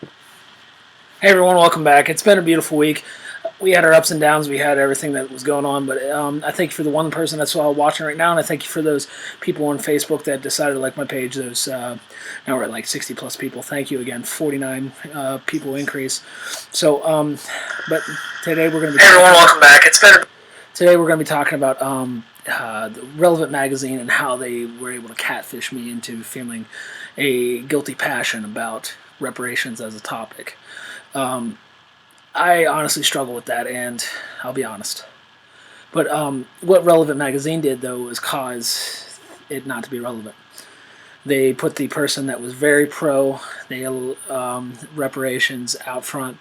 Hey everyone, welcome back. It's been a beautiful week. We had our ups and downs. We had everything that was going on, but I thank you for the one person that's watching right now, and I thank you for those people on Facebook that decided to like my page. Those now we're at like 60 plus people. Thank you again, 49 people increase. So, but today we're going to be. Hey everyone, welcome back. Today we're going to be talking about the Relevant magazine and how they were able to catfish me into feeling a guilty passion about reparations as a topic. I honestly struggle with that, and I'll be honest. But what Relevant magazine did, though, was cause it not to be relevant. They put the person that was very pro reparations out front,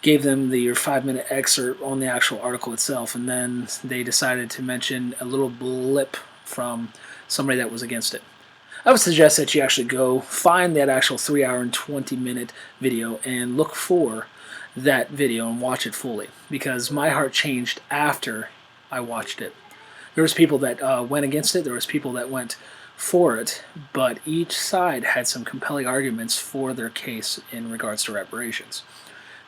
gave them the 5-minute excerpt on the actual article itself, and then they decided to mention a little blip from somebody that was against it. I would suggest that you actually go find that actual 3-hour and 20-minute video and look for that video and watch it fully, because my heart changed after I watched it. There was people that went against it, there was people that went for it, but each side had some compelling arguments for their case in regards to reparations.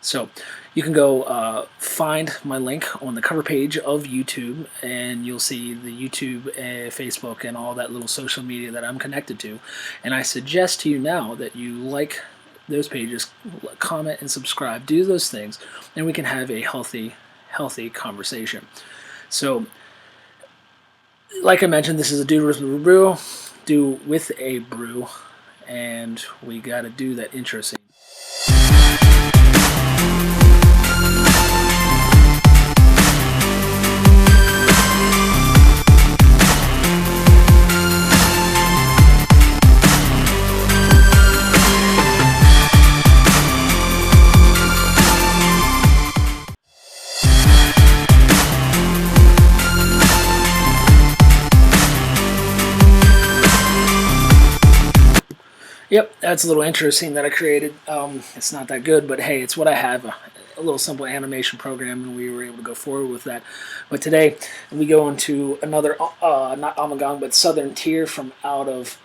So you can go find my link on the cover page of YouTube, and you'll see the YouTube, Facebook, and all that little social media that I'm connected to. And I suggest to you now that you like those pages, comment, and subscribe. Do those things, and we can have a healthy conversation. So, like I mentioned, this is a Dude with a Brew, and we got to do that intro scene. Yep, that's a little interesting that I created. It's not that good, but hey, it's what I have. A little simple animation program, and we were able to go forward with that. But today, we go into another, not ommegang, but Southern Tier from out of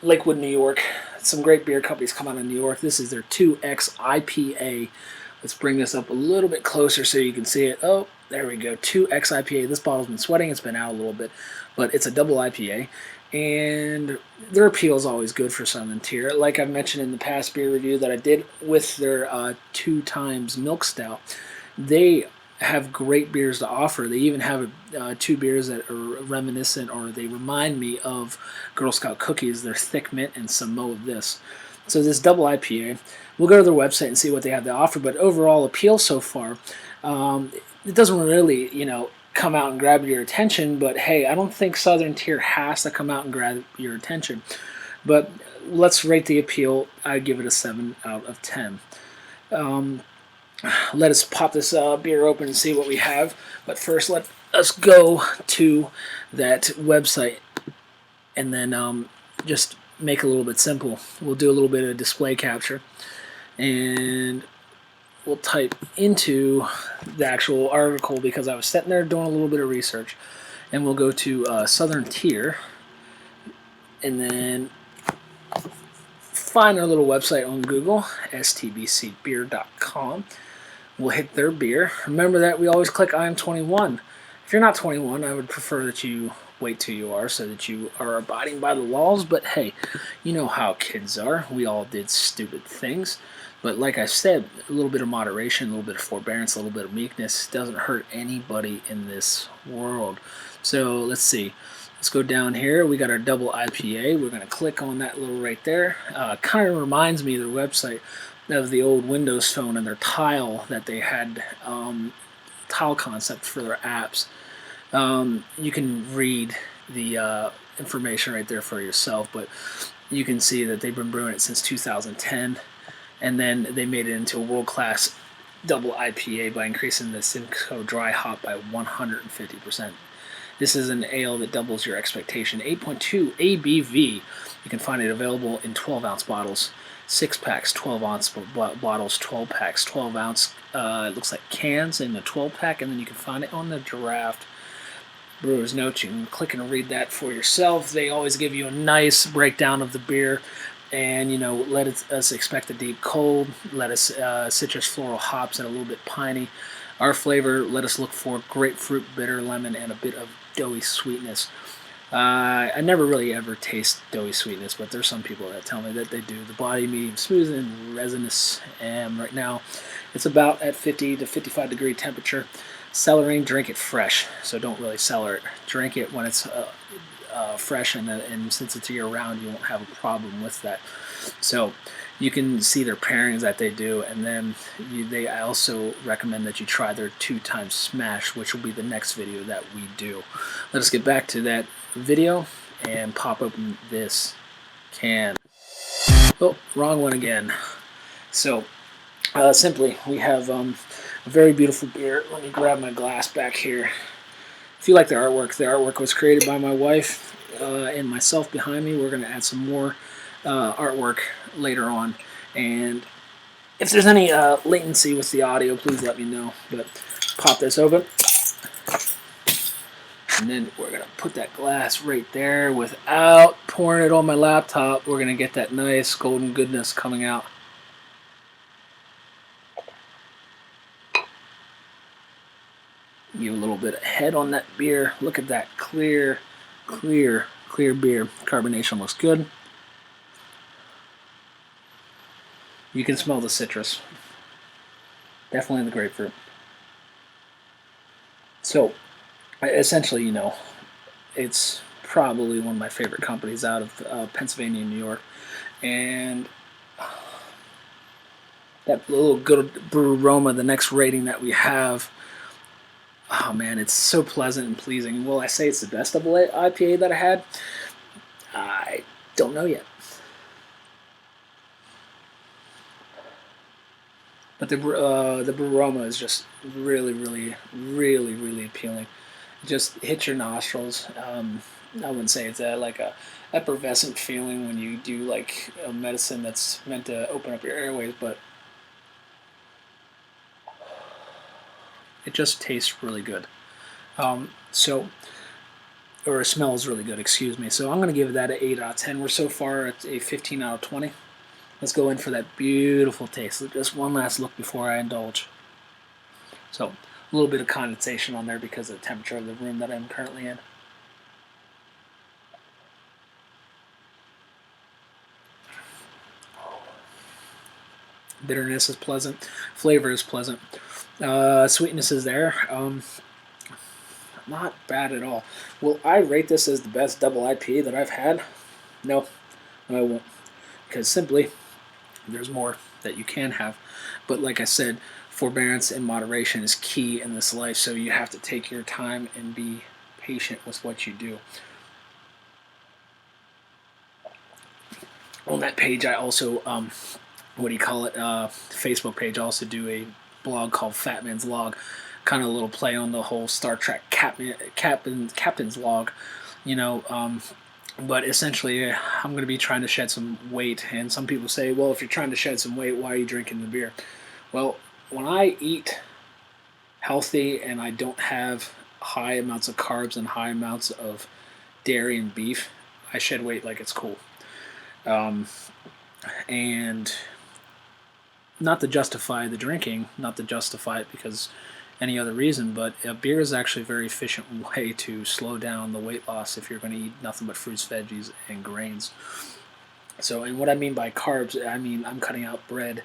Lakewood, New York. Some great beer companies come out of New York. This is their 2X IPA. Let's bring this up a little bit closer so you can see it. Oh, there we go, 2X IPA. This bottle's been sweating. It's been out a little bit, but it's a double IPA. And their appeal is always good for Southern Tier. Like I mentioned in the past beer review that I did with their 2 times milk stout, they have great beers to offer. They even have 2 beers that are reminiscent, or they remind me of Girl Scout cookies. They're thick mint and some Mo of this. So this double IPA, we'll go to their website and see what they have to offer. But overall appeal so far, it doesn't really, come out and grab your attention, but hey, I don't think Southern Tier has to come out and grab your attention. But let's rate the appeal. I give it a 7 out of 10. Let us pop this beer open and see what we have. But first, let us go to that website and then just make it a little bit simple. We'll do a little bit of display capture, and we'll type into the actual article because I was sitting there doing a little bit of research. And we'll go to Southern Tier and then find our little website on Google, stbcbeer.com. We'll hit their beer. Remember that we always click I am 21. If you're not 21, I would prefer that you wait till you are so that you are abiding by the laws. But hey, you know how kids are. We all did stupid things. But like I said, a little bit of moderation, a little bit of forbearance, a little bit of meekness doesn't hurt anybody in this world. So let's see. Let's go down here. We got our double IPA. We're going to click on that little right there. Kind of reminds me of their website of the old Windows Phone and their tile that they had, tile concept for their apps. You can read the information right there for yourself, but you can see that they've been brewing it since 2010. And then they made it into a world-class double IPA by increasing the Simcoe dry hop by 150%. This is an ale that doubles your expectation. 8.2 ABV. You can find it available in 12-ounce bottles, 6-packs, 12-ounce bottles, 12-packs, 12-ounce, it looks like cans in the 12-pack, and then you can find it on the draft. Brewer's Notes, you can click and read that for yourself. They always give you a nice breakdown of the beer. and let us expect a deep cold. Let us citrus, floral hops, and a little bit piney. Our flavor, let us look for grapefruit, bitter lemon, and a bit of doughy sweetness. I never really ever taste doughy sweetness, but there's some people that tell me that they do. The body medium smooth and resinous, and right now it's about at 50 to 55 degree temperature. Cellaring, drink it fresh, so don't really cellar it. Drink it when it's fresh, and since it's year round, you won't have a problem with that. So you can see their pairings that they do, and then I also recommend that you try their 2-time smash, which will be the next video that we do. Let us get back to that video and pop open this can. Oh, wrong one again. So simply, we have a very beautiful beer. Let me grab my glass back here. If you like the artwork was created by my wife and myself behind me. We're going to add some more artwork later on. And if there's any latency with the audio, please let me know. But pop this open. And then we're going to put that glass right there without pouring it on my laptop. We're going to get that nice golden goodness coming out. Give a little bit of head on that beer. Look at that clear beer. Carbonation looks good. You can smell the citrus. Definitely the grapefruit. So, essentially, it's probably one of my favorite companies out of Pennsylvania and New York. And that little good brew aroma, the next rating that we have, oh man, it's so pleasant and pleasing. Will I say it's the best double IPA that I had? I don't know yet. But the aroma is just really, really, really, really appealing. It just hits your nostrils. I wouldn't say it's like a effervescent feeling when you do like a medicine that's meant to open up your airways, but it just tastes really good. Or smells really good, excuse me. So I'm going to give that an 8 out of 10. We're so far at a 15 out of 20. Let's go in for that beautiful taste. Just one last look before I indulge. So a little bit of condensation on there because of the temperature of the room that I'm currently in. Bitterness is pleasant. Flavor is pleasant. Sweetness is there. Not bad at all. Will I rate this as the best double IPA that I've had? No, I won't. Because simply, there's more that you can have. But like I said, forbearance and moderation is key in this life, so you have to take your time and be patient with what you do. On that page, I also, Facebook page, I also do a blog called Fat Man's Log, kind of a little play on the whole Star Trek Captain's Log, but essentially I'm going to be trying to shed some weight, and some people say, well, if you're trying to shed some weight, why are you drinking the beer? Well, when I eat healthy and I don't have high amounts of carbs and high amounts of dairy and beef, I shed weight like it's cool. And not to justify the drinking, not to justify it because any other reason, but beer is actually a very efficient way to slow down the weight loss if you're going to eat nothing but fruits, veggies, and grains. So, and what I mean by carbs, I mean I'm cutting out bread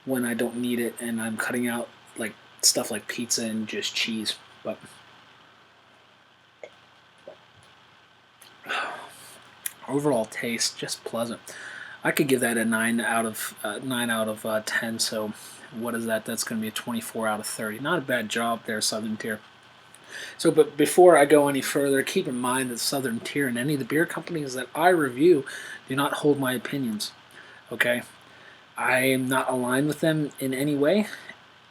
when I don't need it, and I'm cutting out like stuff like pizza and just cheese. But overall taste, just pleasant. I could give that a 9 out of 10. So what is that? That's going to be a 24 out of 30. Not a bad job there, Southern Tier. So, but before I go any further, keep in mind that Southern Tier and any of the beer companies that I review do not hold my opinions. Okay, I am not aligned with them in any way.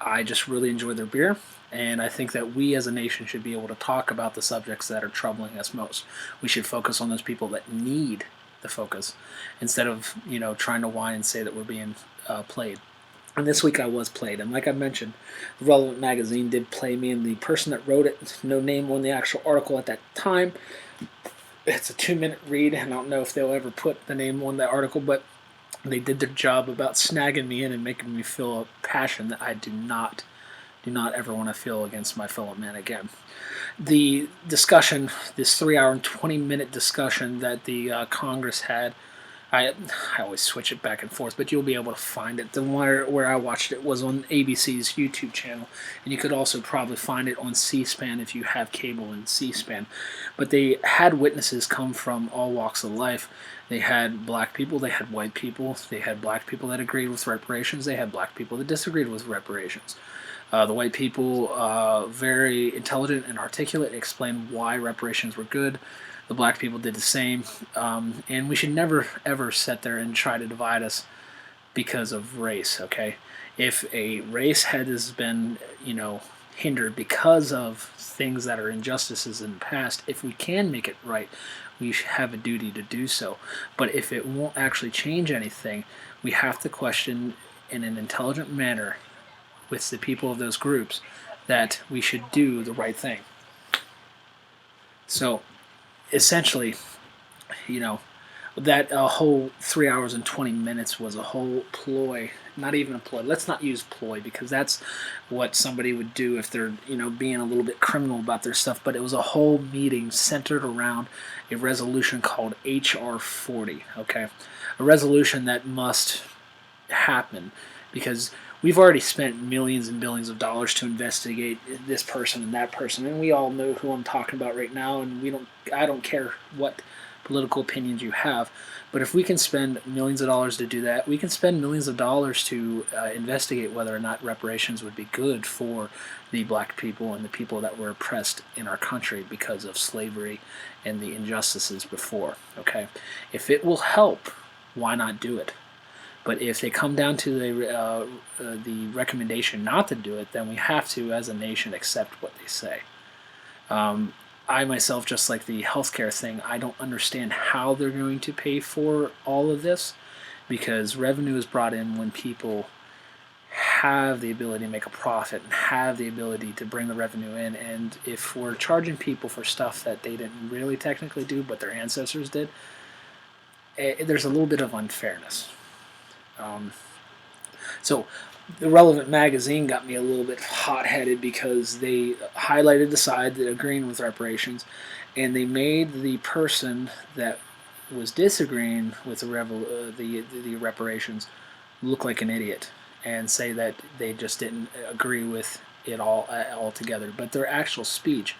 I just really enjoy their beer, and I think that we as a nation should be able to talk about the subjects that are troubling us most. We should focus on those people that need the focus instead of trying to whine and say that we're being played. And this week I was played, and like I mentioned, the Relevant Magazine did play me, and the person that wrote it, no name on the actual article at that time. It's a 2-minute read, and I don't know if they'll ever put the name on the article, but They did their job about snagging me in and making me feel a passion that I do not ever want to feel against my fellow man again. The discussion, this 3 hour and 20-minute discussion that the Congress had, I always switch it back and forth, but you'll be able to find it. The one where I watched it was on ABC's YouTube channel, and you could also probably find it on C-SPAN if you have cable and C-SPAN. But they had witnesses come from all walks of life. They had black people, they had white people, they had black people that agreed with reparations, they had black people that disagreed with reparations. The white people, very intelligent and articulate, explained why reparations were good. The black people did the same. And we should never, ever sit there and try to divide us because of race, okay? If a race has been, hindered because of things that are injustices in the past, if we can make it right, we have a duty to do so. But if it won't actually change anything, we have to question in an intelligent manner with the people of those groups that we should do the right thing. So essentially, that whole 3 hours and 20 minutes was a whole ploy. Not even a ploy. Let's not use ploy because that's what somebody would do if they're, being a little bit criminal about their stuff. But it was a whole meeting centered around a resolution called HR 40, okay? A resolution that must happen because we've already spent millions and billions of dollars to investigate this person and that person, and we all know who I'm talking about right now, and I don't care what political opinions you have, but if we can spend millions of dollars to do that, we can spend millions of dollars to investigate whether or not reparations would be good for the black people and the people that were oppressed in our country because of slavery and the injustices before, okay? If it will help, why not do it? But if they come down to the recommendation not to do it, then we have to, as a nation, accept what they say. I myself, just like the healthcare thing, I don't understand how they're going to pay for all of this because revenue is brought in when people have the ability to make a profit and have the ability to bring the revenue in. And if we're charging people for stuff that they didn't really technically do, but their ancestors did, there's a little bit of unfairness. So the Relevant magazine got me a little bit hot-headed because they highlighted the side that agreeing with reparations, and they made the person that was disagreeing with the reparations look like an idiot and say that they just didn't agree with it all altogether. But their actual speech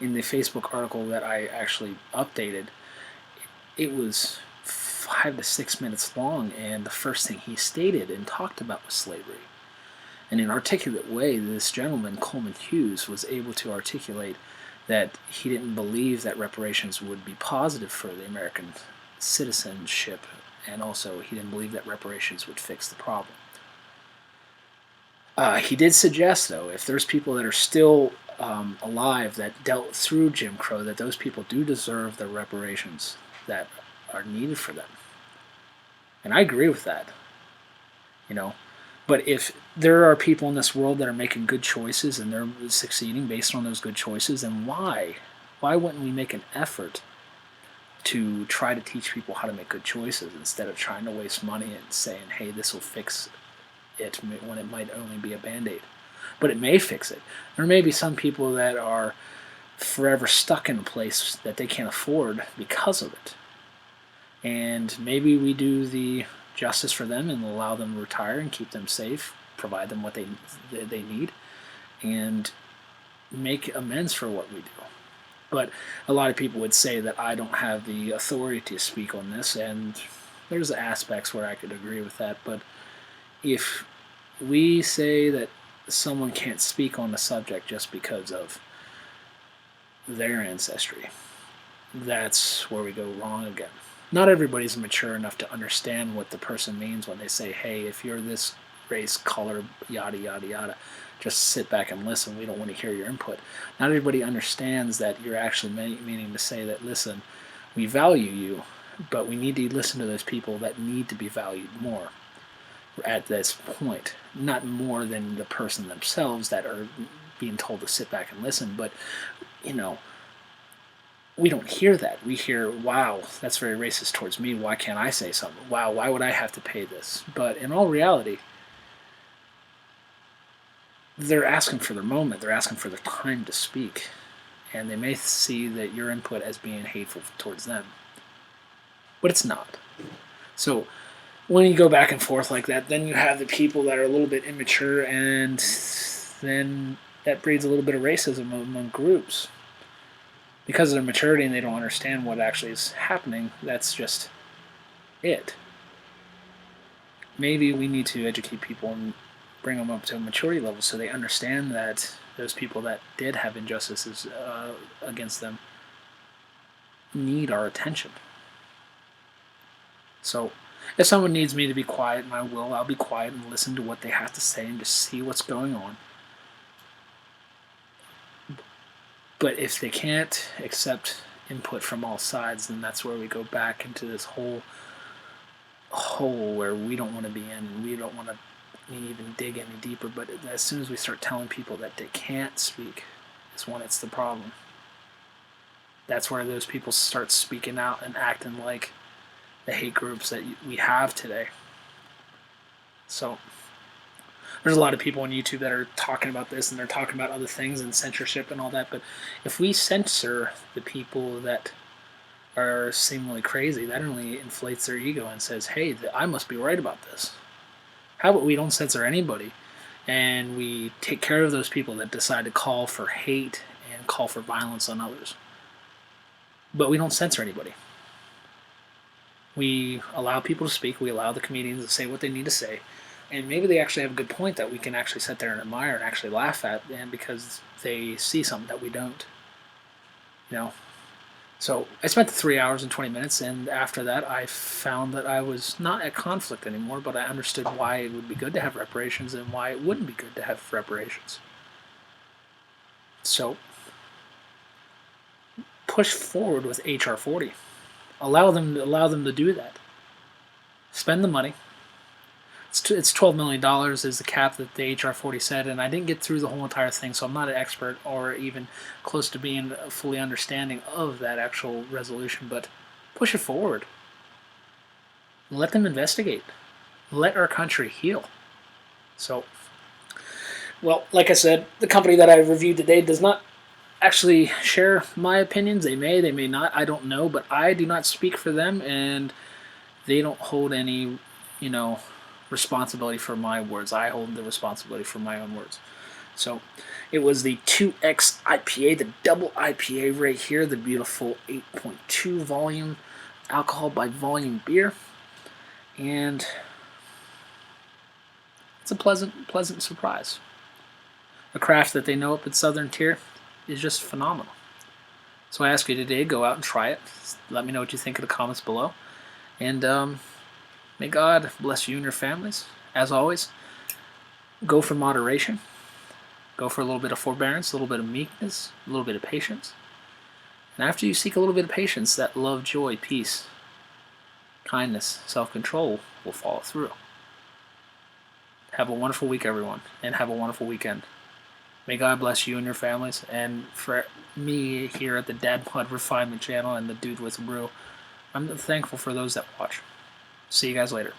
in the Facebook article that I actually updated, it was 5 to 6 minutes long, and the first thing he stated and talked about was slavery. In an articulate way, this gentleman, Coleman Hughes, was able to articulate that he didn't believe that reparations would be positive for the American citizenship, and also he didn't believe that reparations would fix the problem. He did suggest, though, if there's people that are still alive that dealt through Jim Crow, that those people do deserve the reparations that are needed for them. And I agree with that. But if there are people in this world that are making good choices and they're succeeding based on those good choices, then why? Why wouldn't we make an effort to try to teach people how to make good choices instead of trying to waste money and saying, hey, this will fix it when it might only be a Band-Aid. But it may fix it. There may be some people that are forever stuck in a place that they can't afford because of it. And maybe we do the justice for them and allow them to retire and keep them safe, provide them what they need, and make amends for what we do. But a lot of people would say that I don't have the authority to speak on this, and there's aspects where I could agree with that. But if we say that someone can't speak on the subject just because of their ancestry, that's where we go wrong again. Not everybody's mature enough to understand what the person means when they say, hey, if you're this race, color, yada, yada, yada, just sit back and listen. We don't want to hear your input. Not everybody understands that you're actually meaning to say that, listen, we value you, but we need to listen to those people that need to be valued more at this point. Not more than the person themselves that are being told to sit back and listen, but, we don't hear that. We hear, wow, that's very racist towards me. Why can't I say something? Wow, why would I have to pay this? But in all reality, they're asking for their moment. They're asking for their time to speak. And they may see that your input as being hateful towards them. But it's not. So when you go back and forth like that, then you have the people that are a little bit immature, and then that breeds a little bit of racism among groups. Because of their maturity and they don't understand what actually is happening, that's just it. Maybe we need to educate people and bring them up to a maturity level so they understand that those people that did have injustices against them need our attention. So if someone needs me to be quiet, and I'll be quiet and listen to what they have to say and just see what's going on. But if they can't accept input from all sides, then that's where we go back into this whole hole where we don't want to be in, and we don't want to even dig any deeper. But as soon as we start telling people that they can't speak, is when it's the problem. That's where those people start speaking out and acting like the hate groups that we have today. So there's a lot of people on YouTube that are talking about this, and they're talking about other things and censorship and all that. But if we censor the people that are seemingly crazy, that only inflates their ego and says, hey, I must be right about this. How about we don't censor anybody, and we take care of those people that decide to call for hate and call for violence on others? But we don't censor anybody. We allow people to speak. We allow the comedians to say what they need to say. And maybe they actually have a good point that we can actually sit there and admire and actually laugh at, and because they see something that we don't. So I spent 3 hours and 20 minutes, and after that I found that I was not at conflict anymore, but I understood why it would be good to have reparations and why it wouldn't be good to have reparations. So push forward with HR 40. Allow them to do that. Spend the money. It's $12 million is the cap that the HR 40 said, and I didn't get through the whole entire thing, so I'm not an expert or even close to being fully understanding of that actual resolution, but push it forward. Let them investigate. Let our country heal. So, well, like I said, the company that I reviewed today does not actually share my opinions. They may not, I don't know, but I do not speak for them, and they don't hold any, responsibility for my words. I hold the responsibility for my own words. So it was the 2X IPA, the double IPA right here, the beautiful 8.2 volume alcohol by volume beer. And it's a pleasant surprise. A craft that they know up at Southern Tier is just phenomenal. So I ask you today, go out and try it. Let me know what you think in the comments below. And may God bless you and your families. As always, go for moderation. Go for a little bit of forbearance, a little bit of meekness, a little bit of patience. And after you seek a little bit of patience, that love, joy, peace, kindness, self-control will follow through. Have a wonderful week, everyone, and have a wonderful weekend. May God bless you and your families. And for me here at the Dad Pod Refinement channel and the Dude with Brew, I'm thankful for those that watch. See you guys later.